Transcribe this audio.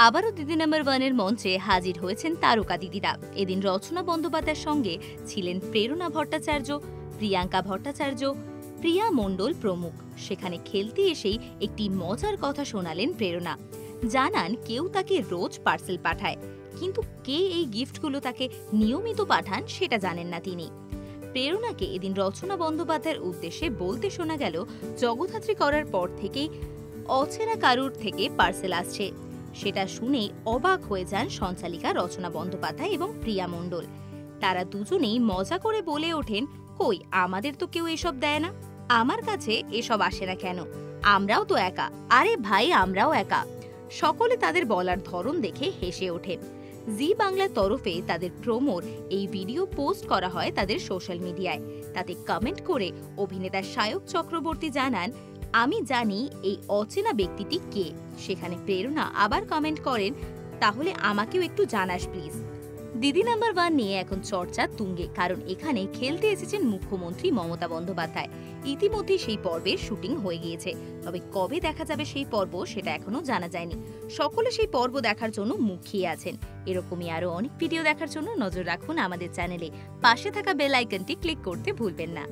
আবারও দিদি নাম্বার 1 এর মঞ্চে হাজির হয়েছেন তারকা দিদিরা। এদিন রচনা বন্দ্যোপাধ্যায়ের সঙ্গে ছিলেন প্রেরণা ভট্টাচার্য, প্রিয়াঙ্কা ভট্টাচার্য, প্রিয়া মণ্ডল প্রমুখ। সেখানে খেলতে এসেই একটি মজার কথা শোনালেন প্রেরণা। জানান কেউ তাকে রোজ পার্সেল পাঠায়, কিন্তু কে এই গিফটগুলো তাকে নিয়মিত পাঠান সেটা জানেন না তিনি। প্রেরণাকে এদিন রচনা বন্দ্যোপাধ্যায়ের উদ্দেশ্যে বলতে শোনা গেল, জগদ্ধাত্রী করার পর থেকেই অচেনা কারুর থেকে পার্সেল আসছে। সেটা শুনেই অবাক হয়ে যান সঞ্চালিকা রচনা বন্দ্যোপাধ্যায় এবং প্রিয়া মণ্ডল। তারা দুজনেই মজা করে বলে ওঠেন, কই আমাদের তো কেউ এসব দেয় না, আমার কাছে এসব আসে না কেন, আমরাও তো একা, আরে ভাই আমরাও একা। সকলে তাদের বলার ধরন দেখে হেসে ওঠেন। জি বাংলার তরফে তাদের প্রোমোর এই ভিডিও পোস্ট করা হয় তাদের সোশ্যাল মিডিয়ায়। তাতে কমেন্ট করে অভিনেতা সায়ক চক্রবর্তী জানান, আমি জানি এই অচেনা ব্যক্তিটি কে। সেখানে প্রেরণা আবার কমেন্ট করেন, তাহলে আমাকেও একটু জানাস প্লিজ। দিদি নাম্বার 1 নিয়ে এখন চর্চা তুঙ্গে, কারণ এখানে খেলতে এসেছেন মুখ্যমন্ত্রী মমতা বন্দ্যোপাধ্যায়। ইতিমধ্যে সেই পর্বের শুটিং হয়ে গিয়েছে, তবে কবে দেখা যাবে সেই পর্ব সেটা এখনো জানা যায়নি। সকলে সেই পর্ব দেখার জন্য মুখিয়ে আছেন। এরকমই আরো অনেক ভিডিও দেখার জন্য নজর রাখুন আমাদের চ্যানেলে। পাশে থাকা বেল আইকনটি ক্লিক করতে ভুলবেন না।